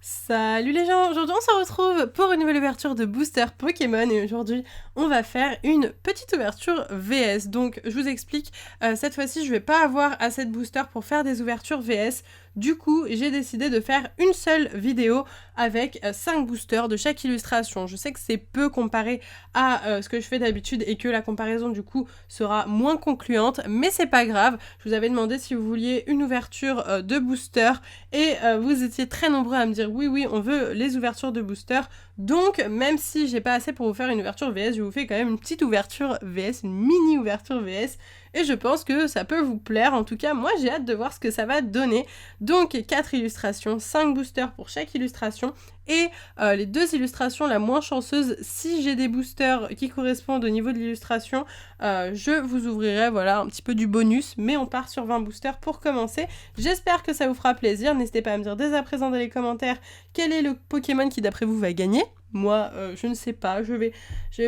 Salut les gens, aujourd'hui on se retrouve pour une nouvelle ouverture de booster Pokémon et aujourd'hui on va faire une petite ouverture VS. Donc je vous explique, cette fois-ci je vais pas avoir assez de boosters pour faire des ouvertures VS. Du coup j'ai décidé de faire une seule vidéo avec 5 boosters de chaque illustration. Je sais que c'est peu comparé à ce que je fais d'habitude et que la comparaison du coup sera moins concluante, mais c'est pas grave. Je vous avais demandé si vous vouliez une ouverture de booster et vous étiez très nombreux à me dire oui, on veut les ouvertures de booster. Donc, même si j'ai pas assez pour vous faire une ouverture VS, je vous fais quand même une petite ouverture VS, une mini ouverture VS. Et je pense que ça peut vous plaire. En tout cas, moi, j'ai hâte de voir ce que ça va donner. Donc, 4 illustrations, 5 boosters pour chaque illustration. Et les 2 illustrations la moins chanceuse, si j'ai des boosters qui correspondent au niveau de l'illustration, je vous ouvrirai voilà, un petit peu du bonus. Mais on part sur 20 boosters pour commencer. J'espère que ça vous fera plaisir. N'hésitez pas à me dire dès à présent dans les commentaires quel est le Pokémon qui d'après vous va gagner. Moi, je ne sais pas. Je vais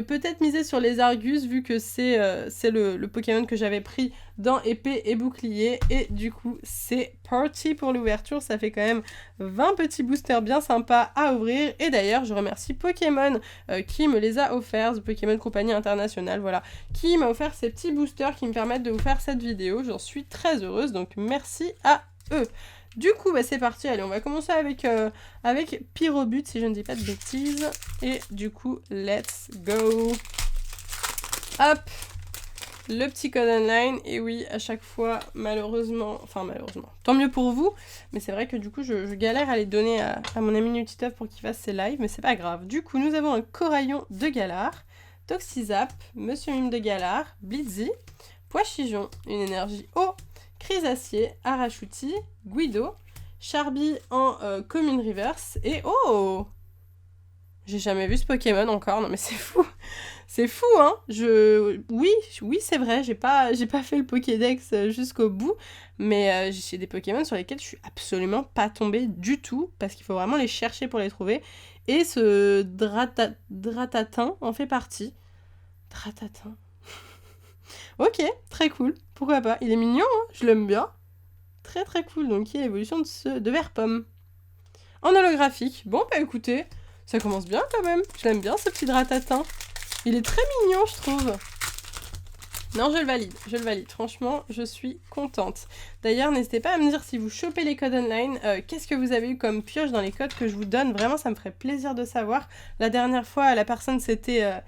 peut-être miser sur les Argus vu que c'est le Pokémon que j'avais pris dans épée et bouclier. Et du coup, c'est parti pour l'ouverture. Ça fait quand même 20 petits boosters bien sympas à ouvrir. Et d'ailleurs, je remercie Pokémon qui me les a offerts. The Pokémon Compagnie Internationale, voilà. Qui m'a offert ces petits boosters qui me permettent de vous faire cette vidéo. J'en suis très heureuse. Donc, merci à eux. Du coup, bah, c'est parti. Allez, on va commencer avec Pyrobut, si je ne dis pas de bêtises. Et du coup, let's go. Hop, le petit code online. Et oui, à chaque fois, malheureusement, tant mieux pour vous. Mais c'est vrai que du coup, je galère à les donner à mon ami Nutiteuf pour qu'il fasse ses lives. Mais c'est pas grave. Du coup, nous avons un Coraillon de Galar, Toxizap, Monsieur Mime de Galar, Blitzy, Poichijon, une énergie eau, Crisacier, Arachuti, Guido, Charby en commune reverse et oh, j'ai jamais vu ce Pokémon encore, non mais c'est fou. C'est fou, hein. Oui, c'est vrai, j'ai pas fait le Pokédex jusqu'au bout, mais j'ai des Pokémon sur lesquels je suis absolument pas tombée du tout, parce qu'il faut vraiment les chercher pour les trouver, et ce Dratatin en fait partie. Dratatin. Ok, très cool, pourquoi pas. Il est mignon, hein, je l'aime bien. Très très cool, donc il y a l'évolution de Verpomme. En holographique, bon bah écoutez, ça commence bien quand même. Je l'aime bien ce petit Dratatin. Il est très mignon je trouve. Non, je le valide. Franchement, je suis contente. D'ailleurs, n'hésitez pas à me dire si vous chopez les codes online, qu'est-ce que vous avez eu comme pioche dans les codes que je vous donne. Vraiment, ça me ferait plaisir de savoir. La dernière fois, la personne s'était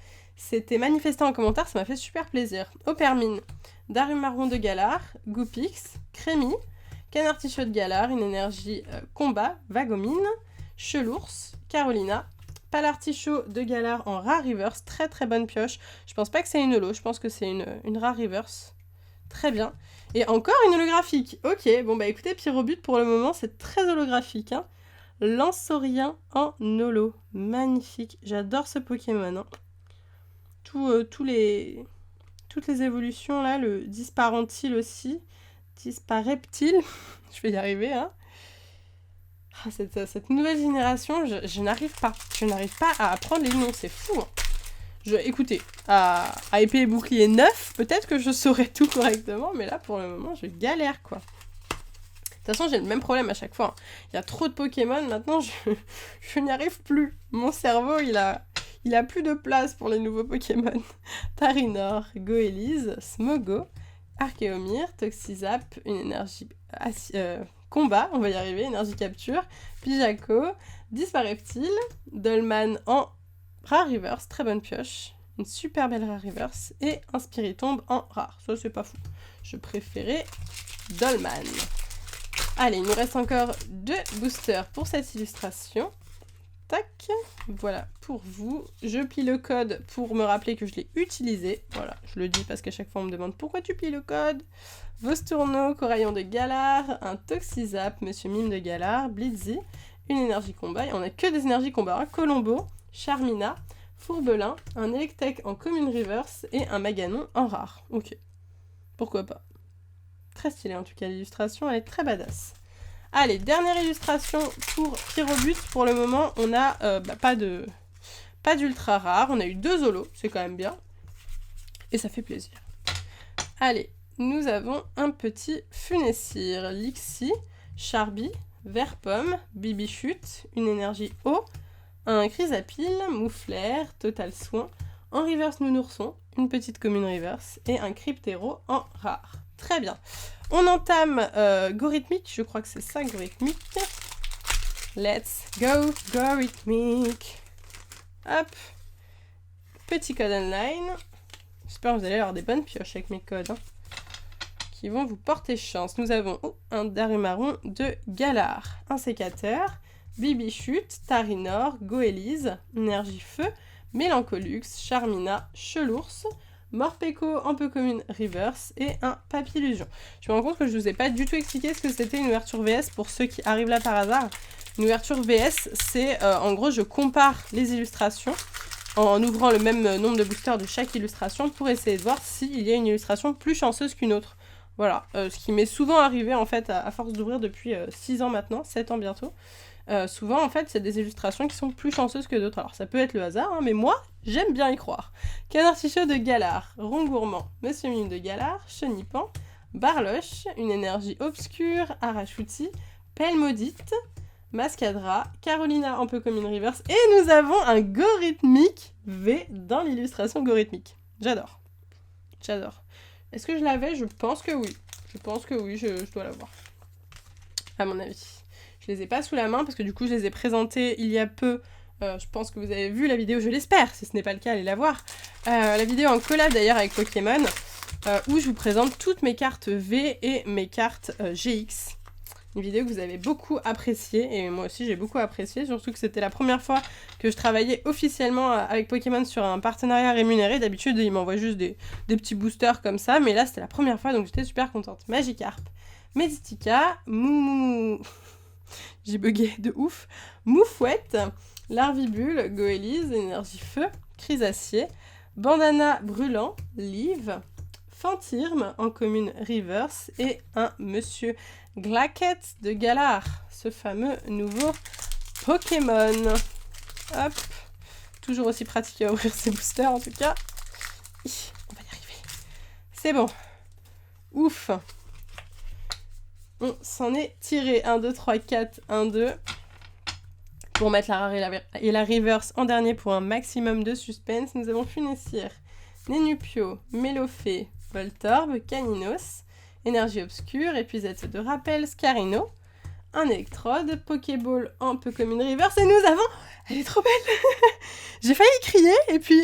manifestée en commentaire, ça m'a fait super plaisir. Opermine, Darumarron de Galar, Goopix, Crémy, Canartichaud de Galar, une énergie combat, Vagomine, Chelours, Carolina, Palartichaud de Galar en rare reverse, très très bonne pioche. Je pense pas que c'est une holo, je pense que c'est une rare reverse. Très bien. Et encore une holographique. Ok, bon bah écoutez, Pyrobut pour le moment c'est très holographique. Hein. Lansaurien en holo. Magnifique. J'adore ce Pokémon. Hein. Toutes les évolutions là, le Disparentile aussi. Dispareptile. Je vais y arriver, hein. Ah, cette nouvelle génération, je n'arrive pas. Je n'arrive pas à apprendre les noms, c'est fou. Hein. Écoutez, à épée et bouclier 9, peut-être que je saurais tout correctement, mais là, pour le moment, je galère, quoi. De toute façon, j'ai le même problème à chaque fois. Hein. Il y a trop de Pokémon, maintenant, je n'y arrive plus. Mon cerveau, il a plus de place pour les nouveaux Pokémon. Tarinor, Goélise, Smogo, Archeomir, Toxizap, une énergie... combat, on va y arriver, énergie capture, Pijaco, Dispareptile, Dolman en rare reverse, très bonne pioche, une super belle rare reverse, et un Spiritomb en rare, ça c'est pas fou. Je préférais Dolman. Allez, il nous reste encore 2 boosters pour cette illustration. Tac, voilà pour vous. Je plie le code pour me rappeler que je l'ai utilisé. Voilà, je le dis parce qu'à chaque fois on me demande pourquoi tu plies le code. Vostourneau, Coraillon de Galar, un Toxizap, Monsieur Mime de Galar, Blitzy, une énergie combat. Et on a que des énergies combat. Hein. Colombo, Charmina, Fourbelin, un Electek en commune reverse et un Maganon en rare. Ok, pourquoi pas. Très stylé en tout cas, l'illustration elle est très badass. Allez, dernière illustration pour Pyrobut. Pour le moment, on a pas d'ultra rare. On a eu 2 holos, c'est quand même bien. Et ça fait plaisir. Allez, nous avons un petit Funessir, Lixie, Charby, Vert pomme, Bibichute, une énergie eau, un Chrysapile, Moufleur, Total Soin, en reverse Nounourson, une petite commune reverse et un Cryptero en rare. Très bien. On entame Gorhythmique, je crois que c'est ça, Gorhythmique. Let's go, Gorhythmique. Hop. Petit code online. J'espère que vous allez avoir des bonnes pioches avec mes codes. Qui vont vous porter chance. Nous avons un Darumaron de Galar, un sécateur, Bibichute, Tarinor, Goélise, Énergie Feu, Mélancolux, Charmina, Chelours, Morpeko en peu commune reverse et un Papillusion. Je me rends compte que je vous ai pas du tout expliqué ce que c'était une ouverture VS pour ceux qui arrivent là par hasard. Une ouverture VS, c'est en gros je compare les illustrations en ouvrant le même nombre de boosters de chaque illustration pour essayer de voir s'il y a une illustration plus chanceuse qu'une autre. Voilà, ce qui m'est souvent arrivé en fait à force d'ouvrir depuis 6 ans maintenant, 7 ans bientôt. Souvent en fait c'est des illustrations qui sont plus chanceuses que d'autres. Alors ça peut être le hasard, hein, mais moi j'aime bien y croire. Canard Tichot de Galar, Rond Gourmand, Monsieur Mime de Galar, Chenipan, Barloche, une énergie obscure, Arachuti, Pelle Maudite, Mascadra, Carolina en peu commune reverse, et nous avons un Gorhythmique V dans l'illustration Gorhythmique. J'adore. J'adore. Est-ce que je l'avais? Je pense que oui. Je dois l'avoir. À mon avis. Je les ai pas sous la main parce que du coup je les ai présentés il y a peu. Je pense que vous avez vu la vidéo, je l'espère. Si ce n'est pas le cas, allez la voir. La vidéo en collab d'ailleurs avec Pokémon où je vous présente toutes mes cartes V et mes cartes GX. Une vidéo que vous avez beaucoup appréciée et moi aussi j'ai beaucoup apprécié, surtout que c'était la première fois que je travaillais officiellement avec Pokémon sur un partenariat rémunéré. D'habitude ils m'envoient juste des petits boosters comme ça, mais là c'était la première fois donc j'étais super contente. Magikarp, Meditica, j'ai bugué de ouf, Moufouette, Larvibule, Goélise, Énergie Feu, Chrysacier, Bandana Brûlant, Live, Fantirme en commune reverse et un Monsieur Glaquette de Galar, ce fameux nouveau Pokémon. Hop, toujours aussi pratique à ouvrir ses boosters en tout cas. On va y arriver. C'est bon. Ouf. On s'en est tiré. 1, 2, 3, 4, 1, 2. Pour mettre la rare et la reverse en dernier pour un maximum de suspense, nous avons Funessir, Nénupio, Mélofée, Voltorb, Caninos, Énergie Obscure, Épuisette de Rappel, Scarino, un Électrode, Pokéball en peu commune reverse, et nous avons... Elle est trop belle. J'ai failli crier, et puis...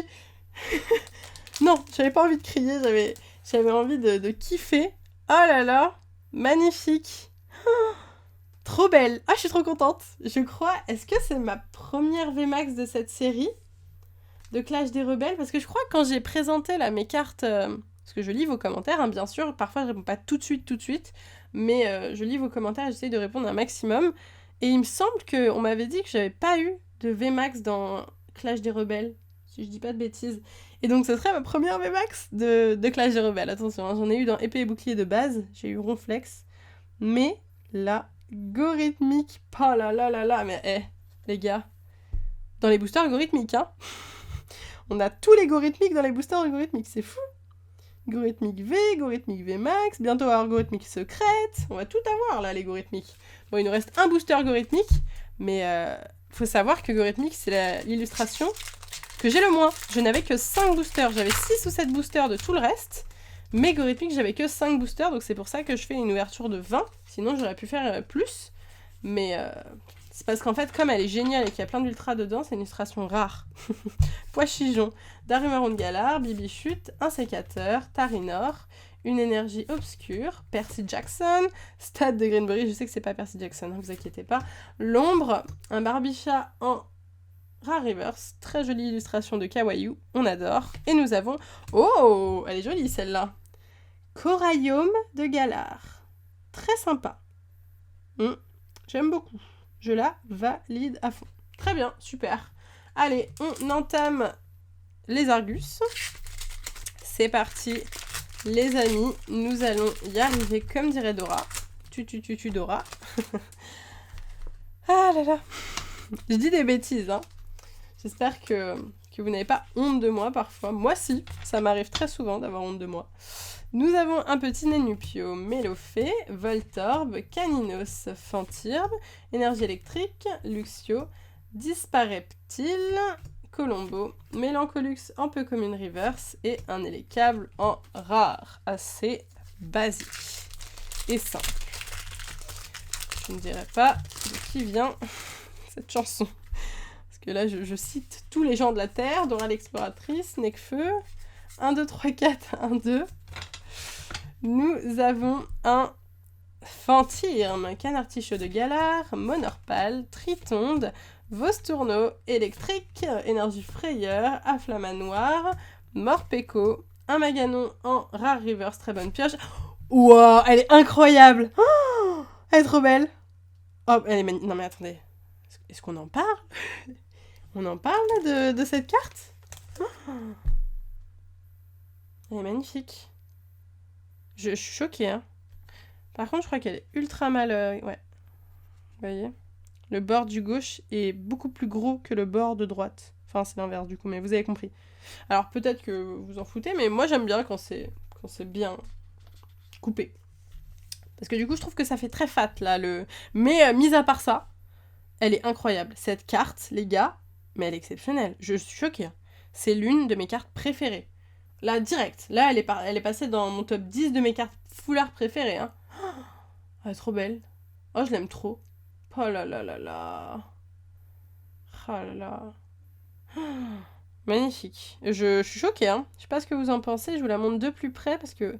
non, j'avais pas envie de crier, j'avais envie de kiffer. Oh là là, magnifique. Trop belle. Ah, je suis trop contente. Je crois... Est-ce que c'est ma première VMAX de cette série de Clash des Rebelles? Parce que je crois que quand j'ai présenté là mes cartes... Parce que je lis vos commentaires, hein, bien sûr. Parfois, je réponds pas tout de suite. Mais je lis vos commentaires et j'essaie de répondre un maximum. Et il me semble qu'on m'avait dit que j'avais pas eu de VMAX dans Clash des Rebelles. Si je dis pas de bêtises. Et donc, ce serait ma première VMAX de Clash des Rebelles. Attention, hein, j'en ai eu dans Épée et Bouclier de base. J'ai eu Ronflex. Mais là, Gorhythmique. Oh là là là là. Mais les gars. Dans les boosters Gorhythmiques, hein. On a tous les Gorhythmiques dans les boosters Gorhythmiques. C'est fou. Gorhythmique V, Gorhythmique V Max, bientôt avoir Gorhythmique secrète, on va tout avoir là les Gorhythmiques. Bon, il nous reste un booster Gorhythmique, mais faut savoir que Gorhythmique c'est l'illustration que j'ai le moins. Je n'avais que 5 boosters, j'avais 6 ou 7 boosters de tout le reste, mais Gorhythmique j'avais que 5 boosters, donc c'est pour ça que je fais une ouverture de 20, sinon j'aurais pu faire plus, mais c'est parce qu'en fait comme elle est géniale et qu'il y a plein d'ultras dedans, c'est une illustration rare. Pois-Chigeon, Darumaron de Galar, Bibichute, un sécateur, Tarinor, une énergie obscure, Percy Jackson, Stade de Greenbury, je sais que c'est pas Percy Jackson, ne vous inquiétez pas, l'ombre, un Barbichat en rare reverse, très jolie illustration de Kawaii, on adore, et nous avons, oh, elle est jolie celle-là, Coraillum de Galar, très sympa, j'aime beaucoup, je la valide à fond, très bien, super. Allez, on entame les Argus. C'est parti, les amis. Nous allons y arriver, comme dirait Dora. Tu Dora. Ah là là. Je dis des bêtises, hein. J'espère que vous n'avez pas honte de moi parfois. Moi, si. Ça m'arrive très souvent d'avoir honte de moi. Nous avons un petit Nénupio, Mélofée, Voltorb, Caninos, Fantirbe, Énergie électrique, Luxio, Dispareptile, Colombo, Mélancolux en peu comme une reverse et un Élécable en rare. Assez basique et simple. Je ne dirais pas de qui vient cette chanson. Parce que là, je cite tous les gens de la Terre, Dora l'exploratrice, Necfeu, 1, 2, 3, 4, 1, 2. Nous avons un Fantirme, Canartichaud de Galar, Monorpal, Tritonde, Vostourneau, Électrique, Énergie Frayeur, Afflamanoir, Morpeko, un Maganon en rare reverse, très bonne pioche. Wow, elle est incroyable. Oh, elle est trop belle. Oh, elle est magnifique. Non mais attendez, est-ce qu'on en parle? On en parle là, de cette carte? Oh, elle est magnifique. Je suis choquée, hein. Par contre, je crois qu'elle est ultra mal... ouais. Vous voyez? Le bord du gauche est beaucoup plus gros que le bord de droite. Enfin, c'est l'inverse du coup, mais vous avez compris. Alors, peut-être que vous vous en foutez, mais moi, j'aime bien quand c'est bien coupé. Parce que du coup, je trouve que ça fait très fat, là. Mais, mis à part ça, elle est incroyable. Cette carte, les gars, mais elle est exceptionnelle. Je suis choquée. C'est l'une de mes cartes préférées. Là, direct. Là, elle est passée dans mon top 10 de mes cartes foulard préférées. Hein. Oh, elle est trop belle. Oh, je l'aime trop. Oh là là là là. Oh là là. Oh, magnifique. Je suis choquée. Hein. Je sais pas ce que vous en pensez. Je vous la montre de plus près parce que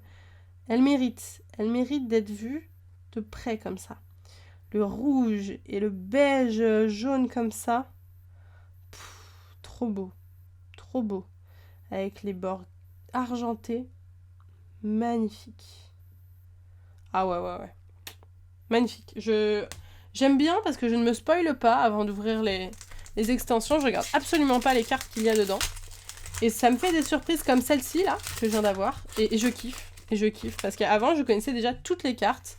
elle mérite. Elle mérite d'être vue de près comme ça. Le rouge et le beige jaune comme ça. Pff, trop beau. Trop beau. Avec les bords argenté, magnifique. Ah ouais. Magnifique. J'aime bien parce que je ne me spoile pas avant d'ouvrir les extensions. Je regarde absolument pas les cartes qu'il y a dedans. Et ça me fait des surprises comme celle-ci, là, que je viens d'avoir. Et je kiffe. Et je kiffe. Parce qu'avant, je connaissais déjà toutes les cartes.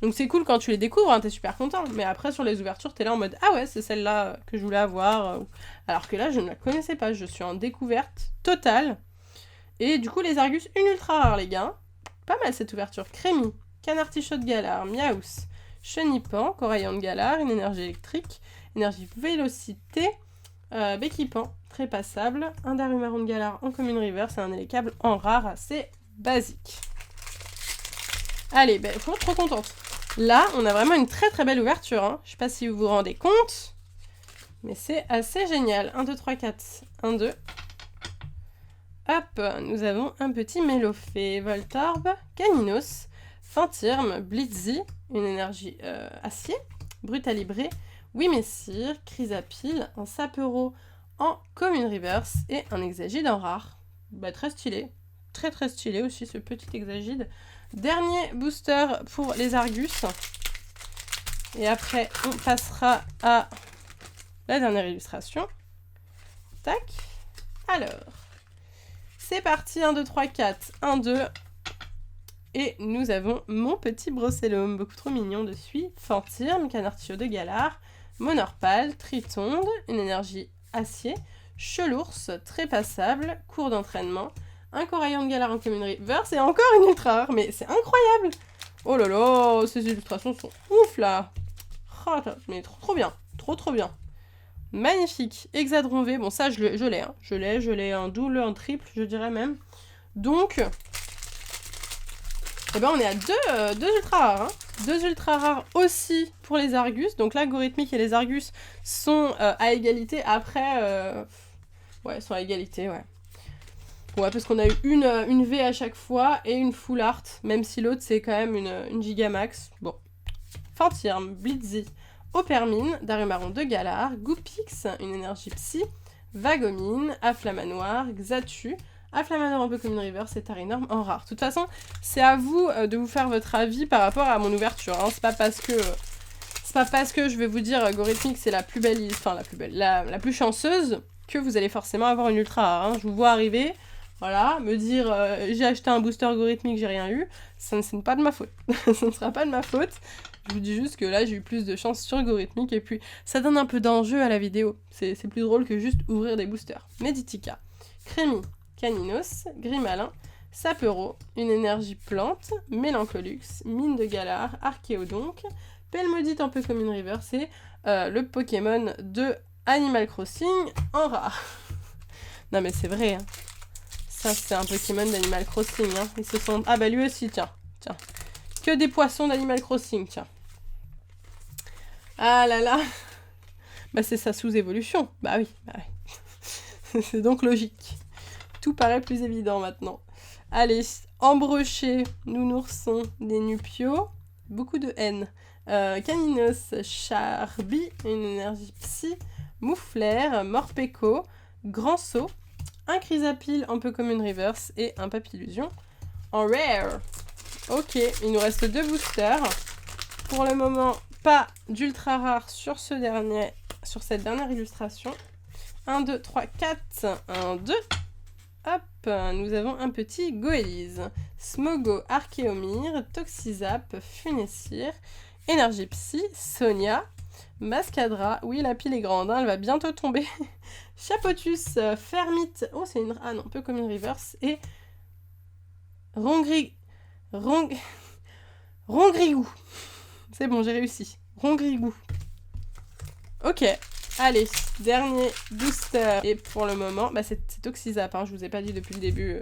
Donc c'est cool quand tu les découvres, hein, t'es super content. Mais après, sur les ouvertures, t'es là en mode « Ah ouais, c'est celle-là que je voulais avoir. » Alors que là, je ne la connaissais pas. Je suis en découverte totale. Et du coup, les Argus, une ultra rare, les gars. Pas mal cette ouverture. Crémy, Canartichaud de Galar, Miaus, Chenipan, Coraillon de Galar, une énergie électrique, énergie vélocité, Béquipan, très passable, un Darumaron de Galar en commune reverse et un Élécable en rare assez basique. Allez, ben, faut être trop contente. Là, on a vraiment une très très belle ouverture. Hein. Je sais pas si vous vous rendez compte, mais c'est assez génial. 1, 2, 3, 4, 1, 2. Hop, nous avons un petit Mélofée, Voltorb, Caninos, Fantirme, Blitzy, une énergie acier, Brutalibré, Wimessir, Chrysapile, un Sapero en commune reverse et un Exagide en rare. Bah, très stylé, très très stylé aussi ce petit Exagide. Dernier booster pour les Argus. Et après, on passera à la dernière illustration. Tac. Alors... c'est parti, 1, 2, 3, 4, 1, 2. Et nous avons mon petit Brossellum, beaucoup trop mignon dessus. Fantirme, Canartichaud de Galar, Monorpal, Tritonde, une énergie acier, Chelours, très passable, cours d'entraînement, un Coraillon de Galar en commune reverse et encore une ultra rare, mais c'est incroyable. Oh là là, ces illustrations sont ouf là. Oh, mais trop bien, trop bien. Magnifique, Hexadron V, bon ça je l'ai, hein. je l'ai en double, en triple, je dirais même. Donc, eh ben on est à deux ultra rares, hein. 2 ultra rares aussi pour les Argus. Donc l'algorithmique et les Argus sont à égalité. Après, ouais, sont à égalité, ouais. Ouais, parce qu'on a eu une V à chaque fois et une full art, même si l'autre c'est quand même une Gigamax. Bon, Fantirme, Blitzy, Opermine, Darumaron de Galar, Goupix, une énergie psy, Vagomine, Afflamanoir, Xatu, Afflamanoir en peu comme une river, c'est Tarinorm en rare. De toute façon, c'est à vous de vous faire votre avis par rapport à mon ouverture. Hein. C'est pas parce que je vais vous dire Gorithmic c'est la plus belle, enfin la plus chanceuse que vous allez forcément avoir une ultra rare. Hein. Je vous vois arriver, voilà, me dire j'ai acheté un booster Gorithmic, j'ai rien eu, ça n'est pas de ma faute. Ça ne sera pas de ma faute. Je vous dis juste que là, j'ai eu plus de chance sur Gorithmic et puis ça donne un peu d'enjeu à la vidéo. C'est plus drôle que juste ouvrir des boosters. Meditica, Crémy, Caninos, Grimalin, Sapero, une énergie plante, Mélancolux, mine de Galar, Archéodonc, Pelmodite un peu comme une river, c'est le Pokémon de Animal Crossing en rare. Non mais c'est vrai, hein. Ça c'est un Pokémon d'Animal Crossing, hein. Ils se sont... Ah bah lui aussi, tiens. Que des poissons d'Animal Crossing, tiens. Ah là là. Bah c'est sa sous-évolution. Bah oui. C'est donc logique. Tout paraît plus évident maintenant. Allez, Embroché, Nounourson, Dénupio, beaucoup de N. Caninos, Charbi, une énergie psy, Mouflair, Morpeko, Grand Saut, un Chrysapile un peu comme une reverse et un Papillusion en rare. Ok, il nous reste 2 boosters. Pour le moment, pas d'ultra rare sur cette dernière illustration. 1, 2, 3, 4. 1, 2. Hop, nous avons un petit Goélise. Smogo, Archéomir, Toxizap, Funessir, Énergie Psy, Sonia, Mascadra. Oui, la pile est grande, hein, elle va bientôt tomber. Chapotus, Fermite. Oh, c'est une... Ah non, un peu comme une reverse. Et Rongrigou. C'est bon, j'ai réussi. Rongrigou. Ok. Allez, dernier booster. Et pour le moment, bah c'est Toxizap, hein, je vous ai pas dit depuis le début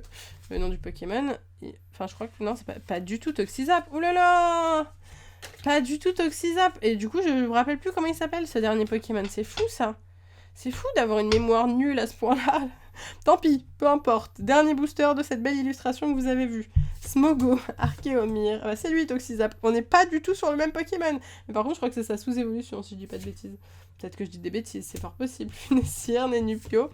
le nom du Pokémon. Enfin, je crois que non, c'est pas du tout Toxizap. Ouh là là, pas du tout Toxizap. Et du coup, je me rappelle plus comment il s'appelle ce dernier Pokémon. C'est fou ça. C'est fou d'avoir une mémoire nulle à ce point-là. Tant pis, peu importe. Dernier booster de cette belle illustration que vous avez vue. Smogo, Archéomir. Ah bah c'est lui Toxizap. On n'est pas du tout sur le même Pokémon. Mais par contre, je crois que c'est sa sous-évolution, si je dis pas de bêtises. Peut-être que je dis des bêtises, c'est fort possible. Funessir, Nénupio,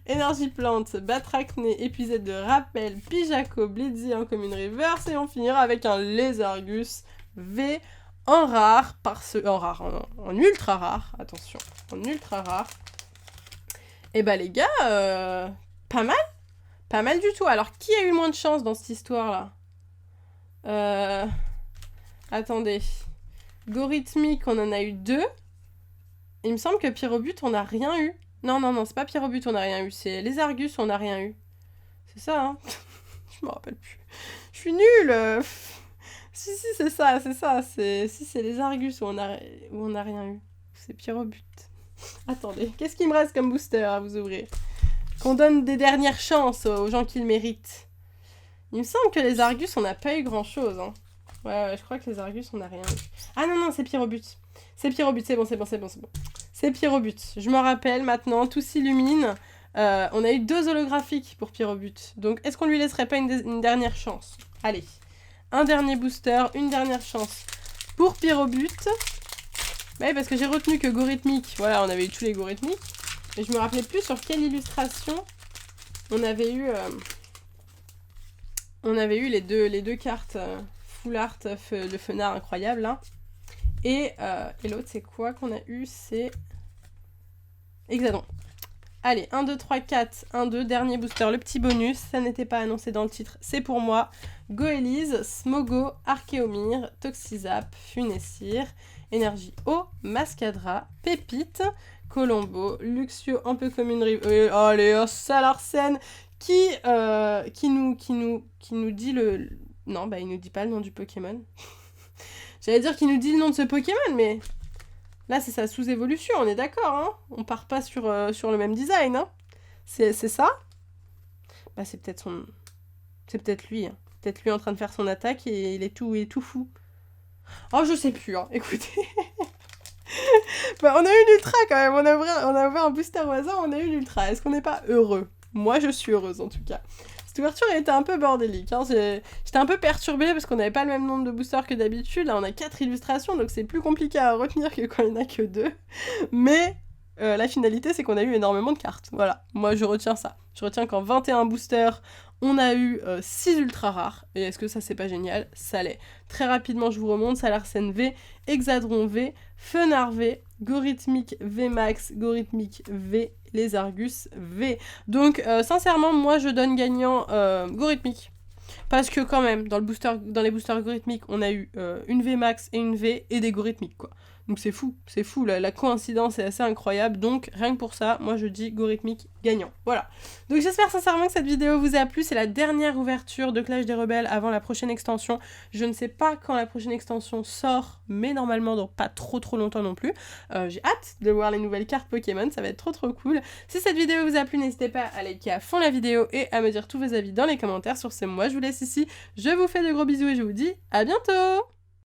Énergie Plante, Batracné, Épuisette de Rappel, Pijaco, Blitzy en commune reverse, et on finira avec un Lézargus V en rare, en ultra rare, attention, en ultra rare. Et bah les gars, pas mal du tout. Alors qui a eu le moins de chance dans cette histoire-là? Attendez, Gorithmique, on en a eu 2. Il me semble que Pyrobut, on n'a rien eu. Non, c'est pas Pyrobut, on n'a rien eu. C'est les Argus, on n'a rien eu. C'est ça, hein. Je me rappelle plus. Je suis nulle. Si, c'est ça. C'est les Argus où on a rien eu. C'est Pyrobut. Attendez, qu'est-ce qu'il me reste comme booster à vous ouvrir? Qu'on donne des dernières chances aux gens qui le méritent. Il me semble que les Argus, on n'a pas eu grand-chose, hein. Ouais, je crois que les Argus, on n'a rien eu. Ah non, c'est Pyrobut. C'est Pyrobut, c'est bon. C'est Pyrobut. Je me rappelle maintenant, tout s'illumine. On a eu 2 holographiques pour Pyrobut. Donc, est-ce qu'on lui laisserait pas une dernière chance? Allez, un dernier booster, une dernière chance pour Pyrobut. Ouais, parce que j'ai retenu que Gorithmique, voilà, on avait eu tous les Gorithmiques. Mais je me rappelais plus sur quelle illustration on avait eu les deux cartes full art de Fenard incroyable, hein. Et l'autre, c'est quoi qu'on a eu? C'est Hexadon. Allez, 1, 2, 3, 4, 1, 2, dernier booster, le petit bonus, ça n'était pas annoncé dans le titre, c'est pour moi. Goélise, Smogo, Archéomir, Toxizap, Funessir, Énergie Eau, Mascadra, Pépite, Colombo, Luxio, un peu comme une rive... allez, Salarsen, qui nous dit le... Non, bah il nous dit pas le nom du Pokémon. J'allais dire qu'il nous dit le nom de ce Pokémon, mais... Là, c'est sa sous-évolution, on est d'accord, hein. On part pas sur le même design, hein. C'est ça? Bah, c'est peut-être son... C'est peut-être lui, hein. Peut-être lui en train de faire son attaque et il est tout fou. Oh, je sais plus, hein. Écoutez. Bah, on a eu l'ultra, quand même. On a ouvert un booster au hasard, on a eu l'ultra. Est-ce qu'on n'est pas heureux? Moi, je suis heureuse, en tout cas. Cette ouverture était un peu bordélique, hein. J'étais un peu perturbée parce qu'on n'avait pas le même nombre de boosters que d'habitude. Là, on a 4 illustrations, donc c'est plus compliqué à retenir que quand il n'y en a que 2. Mais la finalité, c'est qu'on a eu énormément de cartes. Voilà, moi, je retiens ça. Je retiens qu'en 21 boosters, on a eu 6 ultra rares. Et est-ce que ça, c'est pas génial? Ça l'est. Très rapidement, je vous remonte. Salarsen V, Hexadron V, Fenard V, Gorithmique V Max, Gorithmique V, les Argus V. Donc, sincèrement, moi, je donne gagnant Gorithmique. Parce que quand même, dans les boosters Gorithmiques, on a eu une V Max et une V et des Gorithmiques, quoi. Donc c'est fou, la coïncidence est assez incroyable, donc rien que pour ça, moi je dis Gorithmic gagnant. Voilà. Donc j'espère sincèrement que cette vidéo vous a plu, c'est la dernière ouverture de Clash des Rebelles avant la prochaine extension. Je ne sais pas quand la prochaine extension sort, mais normalement dans pas trop longtemps non plus. J'ai hâte de voir les nouvelles cartes Pokémon, ça va être trop cool. Si cette vidéo vous a plu, n'hésitez pas à liker à fond la vidéo et à me dire tous vos avis dans les commentaires. Sur ce, moi je vous laisse ici, je vous fais de gros bisous et je vous dis à bientôt!